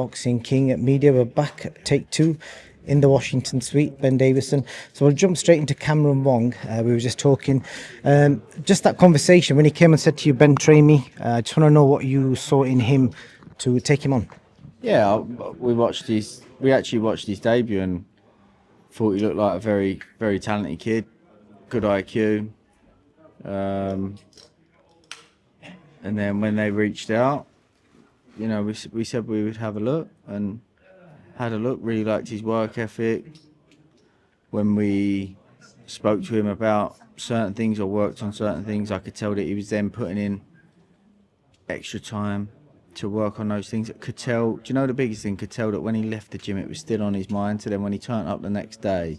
Boxing King Media. We're back at take two in the Washington suite, Ben Davison. So we'll jump straight into Cameron Wong. We were just talking, just that conversation when he came and said to you, Ben, train me. I just want to know what you saw in him to take him on. Yeah, we actually watched his debut and thought he looked like a very, very talented kid, good IQ. And then when they reached out, you know, we said we would have a look, and had a look, really liked his work ethic. When we spoke to him about certain things or worked on certain things, I could tell that he was then putting in extra time to work on those things. Could tell, do you know the biggest thing? Could tell that when he left the gym, it was still on his mind. So then when he turned up the next day,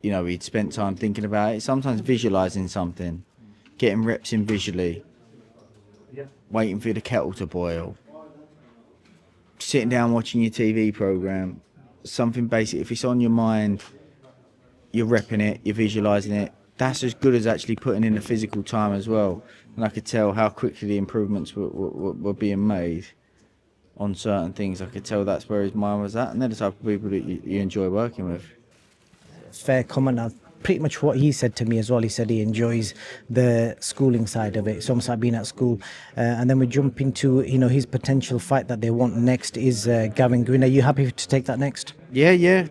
you know, he'd spent time thinking about it, sometimes visualising something, getting reps in visually, waiting for the kettle to boil, sitting down watching your TV programme, something basic. If it's on your mind, you're repping it, you're visualising it. That's as good as actually putting in the physical time as well. And I could tell how quickly the improvements were being made on certain things. I could tell that's where his mind was at, and they're the type of people that you enjoy working with. Fair comment. Pretty much what he said to me as well. He said he enjoys the schooling side of it. It's almost like being at school. And then we jump into, you know, his potential fight that they want next is Gavin Green. Are you happy to take that next? Yeah. You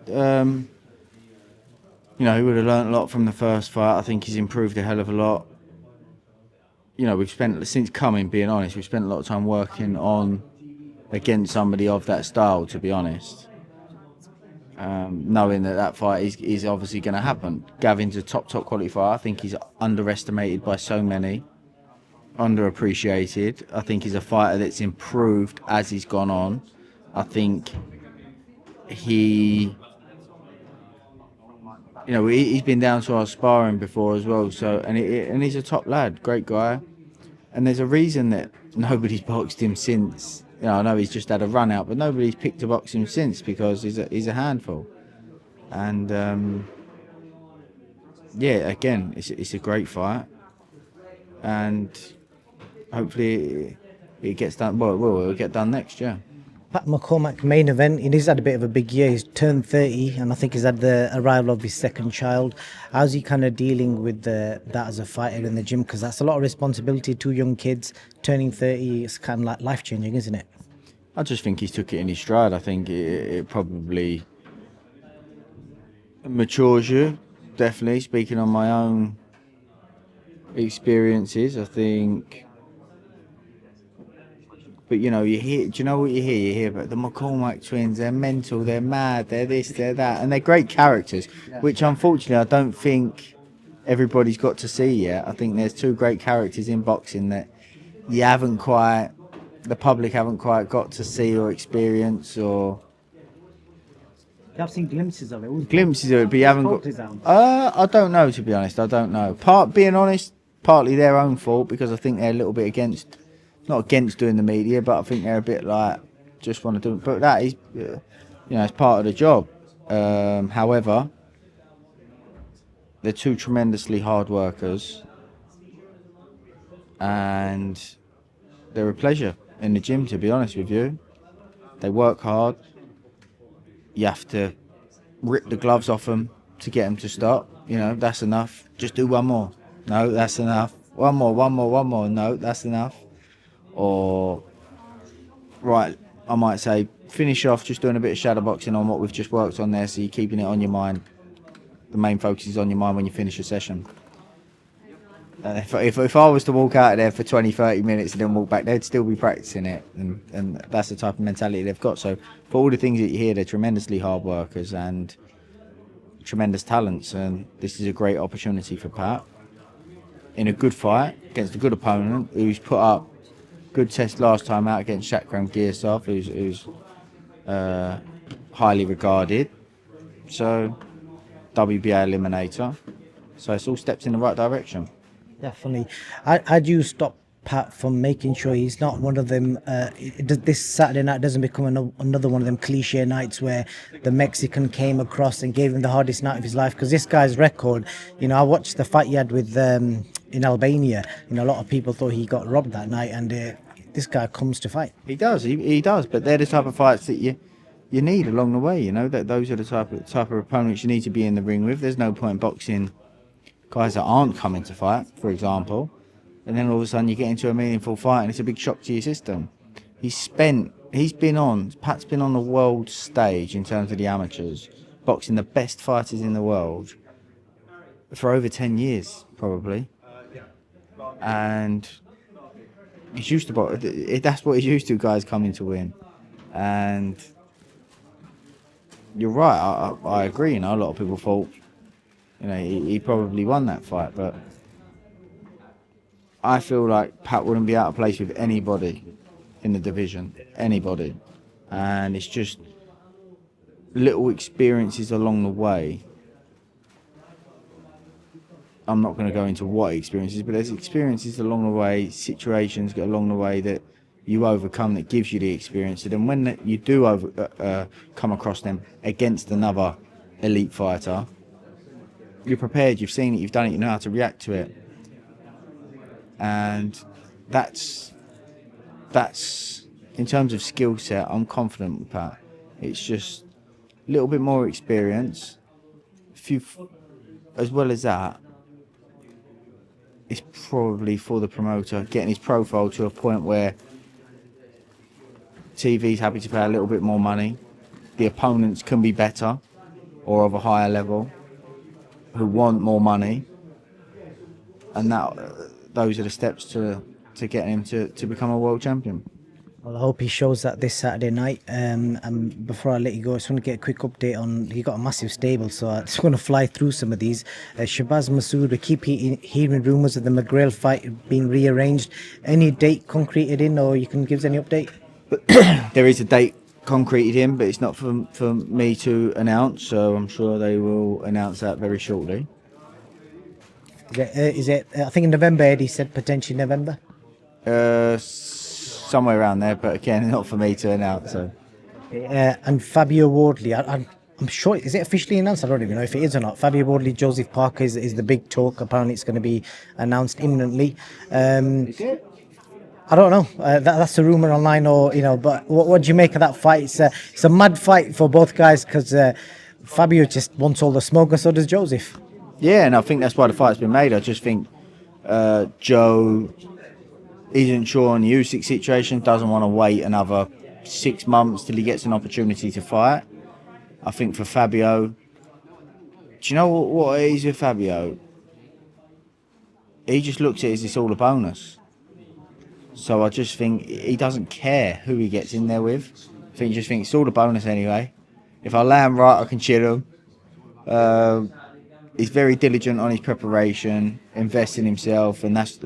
know, he would have learned a lot from the first fight. I think he's improved a hell of a lot. You know, we've spent, since coming, being honest, we've spent a lot of time working on against somebody of that style, to be honest. Knowing that fight is obviously going to happen. Gavin's a top quality fighter. I think he's underestimated by so many, underappreciated. I think he's a fighter that's improved as he's gone on. I think he's been down to our sparring before as well. So and he's a top lad, great guy. And there's a reason that nobody's boxed him since. You know, I know he's just had a run out, but nobody's picked to box him since because he's a handful. And yeah, again, it's a great fight, and hopefully it gets done. Well, it'll get done next year. Pat McCormack, main event. He's had a bit of a big year. He's turned 30, and I think he's had the arrival of his second child. How's he kind of dealing with that as a fighter in the gym? Because that's a lot of responsibility. 2 young kids turning 30. It's kind of like life-changing, isn't it? I just think he's took it in his stride. I think it probably matures you, definitely. Speaking on my own experiences, I think. But you know, you hear. Do you know what you hear? You hear about the McCormack twins. They're mental. They're mad. They're this. They're that. And they're great characters, which unfortunately I don't think everybody's got to see yet. I think there's 2 great characters in boxing that you haven't quite. The public haven't quite got to see or experience, or I've seen glimpses of it. Glimpses of it, but you haven't got. I don't know, to be honest. I don't know. Being honest, partly their own fault, because I think they're a little bit not against doing the media, but I think they're a bit like just want to do it. But that is, you know, it's part of the job. However, they're 2 tremendously hard workers, and they're a pleasure in the gym, to be honest with you. They work hard. You have to rip the gloves off them to get them to stop. You know, that's enough. Just do one more. No, that's enough. One more. No, that's enough. Or, right, I might say, finish off just doing a bit of shadow boxing on what we've just worked on there, so you're keeping it on your mind. The main focus is on your mind when you finish a session. If I was to walk out of there for 20-30 minutes and then walk back, they'd still be practicing it, and that's the type of mentality they've got. So for all the things that you hear, they're tremendously hard workers and tremendous talents, and this is a great opportunity for Pat in a good fight against a good opponent who's put up good test last time out against Shakram Girsov, who's highly regarded. So WBA eliminator. So it's all steps in the right direction. Definitely. How do you stop Pat from making sure he's not one of them, this Saturday night doesn't become another one of them cliche nights where the Mexican came across and gave him the hardest night of his life? Because this guy's record, you know, I watched the fight he had with in Albania. You know, a lot of people thought he got robbed that night, and this guy comes to fight. He does, he does. But they're the type of fights that you need along the way. You know that those are the type of opponents you need to be in the ring with. There's no point boxing guys that aren't coming to fight, for example, and then all of a sudden you get into a meaningful fight and it's a big shock to your system. Pat's been on the world stage in terms of the amateurs, boxing the best fighters in the world for over 10 years, probably. And he's used to box. That's what he's used to, guys coming to win. And you're right, I agree. You know, a lot of people thought, you know, he probably won that fight, but I feel like Pat wouldn't be out of place with anybody in the division, anybody. And it's just little experiences along the way. I'm not going to go into what experiences, but there's experiences along the way, situations along the way that you overcome that gives you the experience. And then when you do come across them against another elite fighter, you're prepared, you've seen it, you've done it, you know how to react to it. And that's in terms of skill set, I'm confident with Pat. It's just a little bit more experience. As well as that, it's probably for the promoter getting his profile to a point where TV's happy to pay a little bit more money. The opponents can be better or of a higher level who want more money, and those are the steps to get him to become a world champion. Well, I hope he shows that this Saturday night. And before I let you go, I just want to get a quick update on, he got a massive stable, so I just want to fly through some of these. Shabazz Masood, we keep hearing rumours of the McGrail fight being rearranged. Any date concreted in, or you can give us any update? There is a date concreted in, but it's not for me to announce, so I'm sure they will announce that very shortly. Is it I think in November, Eddie said potentially November? Somewhere around there, but again, not for me to announce. So. And Fabio Wardley, I'm sure, is it officially announced? I don't even know if it is or not. Fabio Wardley, Joseph Parker is the big talk. Apparently it's going to be announced imminently. Is it? I don't know. That's a rumour online, or, you know, but what do you make of that fight? It's a mad fight for both guys, because Fabio just wants all the smoke, and so does Joseph. Yeah, and I think that's why the fight's been made. I just think Joe isn't sure on the Usyk situation, doesn't want to wait another 6 months till he gets an opportunity to fight. I think for Fabio, do you know what it is with Fabio? He just looks at it as it's all a bonus. So I just think he doesn't care who he gets in there with. I think he just thinks it's all a bonus anyway. If I land right, I can chill him. He's very diligent on his preparation, invests in himself, and that's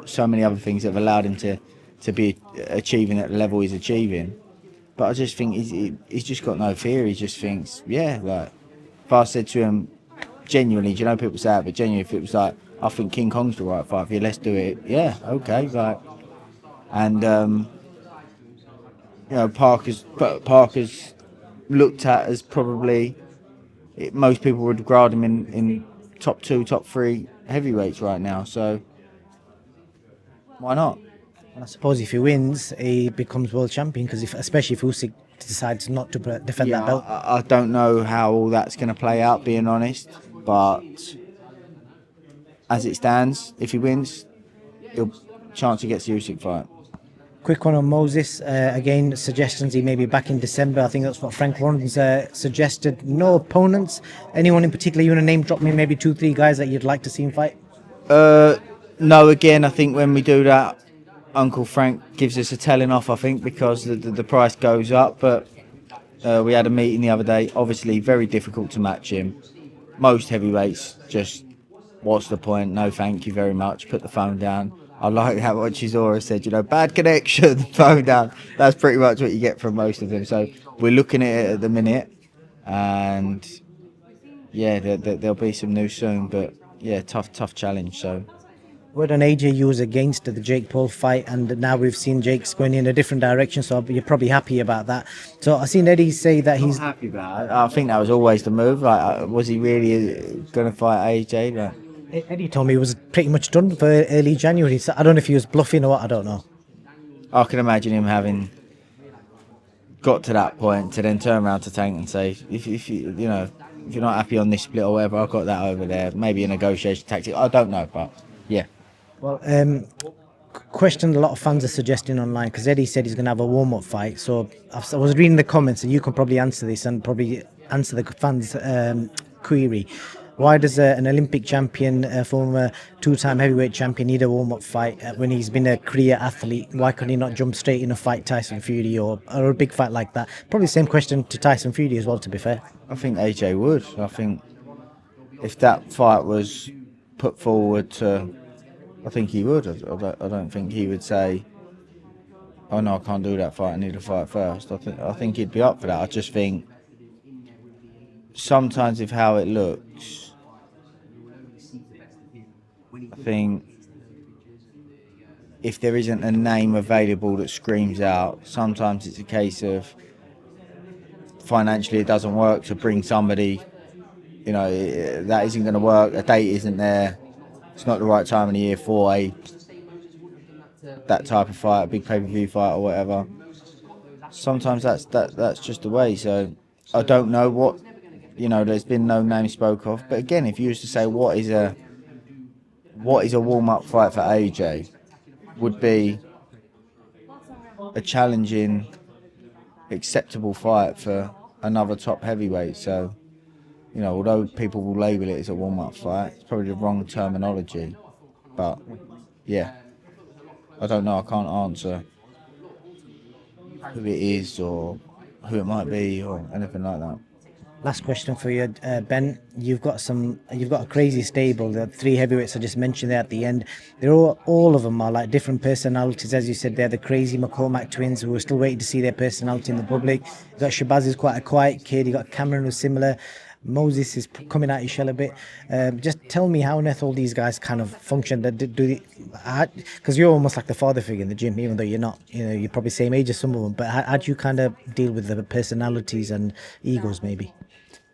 so many other things that have allowed him to be achieving at the level he's achieving. But I just think he's just got no fear. He just thinks, yeah, like, if I said to him, genuinely, do you know people say that, but genuinely, if it was like, I think King Kong's the right fight for you, let's do it. Yeah, okay, like, and you know, Parker's looked at as probably, most people would regard him in top 2, top 3 heavyweights right now. So why not? And I suppose if he wins, he becomes world champion, because especially if Usyk decides not to defend that belt. I don't know how all that's going to play out, being honest, but as it stands, if he wins, he'll chance he gets the Usyk fight. Quick one on Moses. Again, suggestions he may be back in December. I think that's what Frank Warren's suggested. No opponents. Anyone in particular you want to name drop me? Maybe 2-3 guys that you'd like to see him fight? No, again, I think when we do that, Uncle Frank gives us a telling off, I think, because the price goes up. But we had a meeting the other day. Obviously, very difficult to match him. Most heavyweights just, what's the point? No, thank you very much. Put the phone down. I like how what Chisora said, you know, bad connection, phone down. That's pretty much what you get from most of them. So we're looking at it at the minute, and yeah, there'll be some news soon. But yeah, tough challenge. So. Word on AJ was against the Jake Paul fight, and now we've seen Jake's going in a different direction, so you're probably happy about that. So I've seen Eddie say that he's happy about it. I think that was always the move. Like, was he really going to fight AJ? Like, Eddie told me he was pretty much done for early January. So I don't know if he was bluffing or what, I don't know. I can imagine him having got to that point to then turn around to Tank and say, if you if you're not happy on this split or whatever, I've got that over there. Maybe a negotiation tactic. I don't know, but yeah. Well, question a lot of fans are suggesting online, because Eddie said he's going to have a warm-up fight. So I was reading the comments, and you can probably answer this and probably answer the fans' query. Why does an Olympic champion, former two-time heavyweight champion, need a warm-up fight when he's been a career athlete? Why can't he not jump straight in a fight Tyson Fury or a big fight like that? Probably the same question to Tyson Fury as well, to be fair. I think AJ would. I think if that fight was put forward to, I think he would. I don't think he would say, "Oh no, I can't do that fight. I need to fight first." I think he'd be up for that. I just think sometimes with how it looks, I think if there isn't a name available that screams out, sometimes it's a case of financially it doesn't work to bring somebody. That isn't going to work. A date isn't there. It's not the right time of the year for that type of fight, a big pay-per-view fight or whatever. Sometimes that's just the way. So I don't know what, there's been no name spoke of. But again, if you was to say what is a warm-up fight for AJ, would be a challenging, acceptable fight for another top heavyweight. So, although people will label it as a warm-up fight, it's probably the wrong terminology. But yeah, I don't know. I can't answer who it is or who it might be or anything like that. Last question for you, Ben. You've got a crazy stable. The three heavyweights I just mentioned there at the end. They're all of them are like different personalities, as you said. They're the crazy McCormack twins who are still waiting to see their personality in the public. You got Shabazz, who's quite a quiet kid. You got Cameron, who's similar. Moses is coming out his shell a bit. Just tell me how on earth all these guys kind of function. Because you're almost like the father figure in the gym, even though you're not. You're probably same age as some of them. But how do you kind of deal with the personalities and egos, maybe?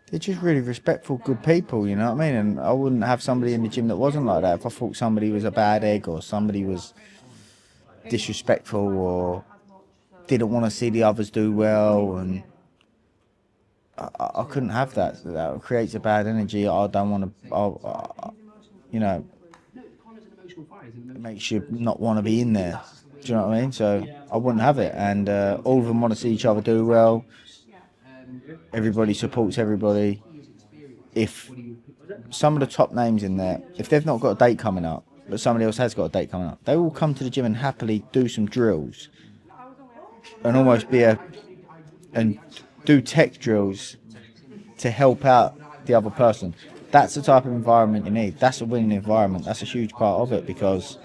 They're just really respectful, good people, you know what I mean? And I wouldn't have somebody in the gym that wasn't like that. If I thought somebody was a bad egg or somebody was disrespectful or didn't want to see the others do well, and I couldn't have that. That creates a bad energy. I don't want to, it makes you not want to be in there. Do you know what I mean? So I wouldn't have it. And all of them want to see each other do well. Everybody supports everybody. If some of the top names in there, if they've not got a date coming up, but somebody else has got a date coming up, they will come to the gym and happily do some drills and almost and do tech drills to help out the other person. That's the type of environment you need. That's a winning environment. That's a huge part of it, because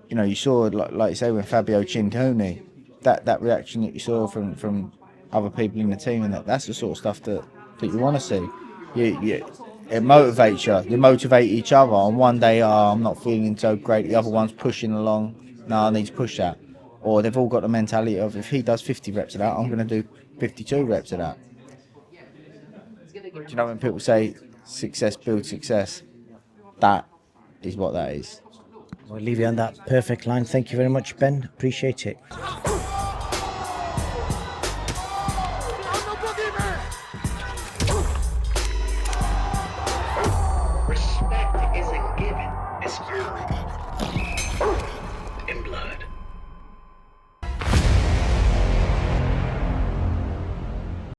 you saw, like you say, when Fabio chinned Tony, that reaction that you saw from other people in the team, and that's the sort of stuff that you want to see. It motivates you. You motivate each other. On one day, I'm not feeling so great. The other one's pushing along. No, I need to push that. Or they've all got the mentality of, if he does 50 reps of that, I'm going to do 52 reps of that. Do you know when people say success builds success? That is what that is. We'll leave you on that perfect line. Thank you very much, Ben. Appreciate it. Respect isn't given, it's earned.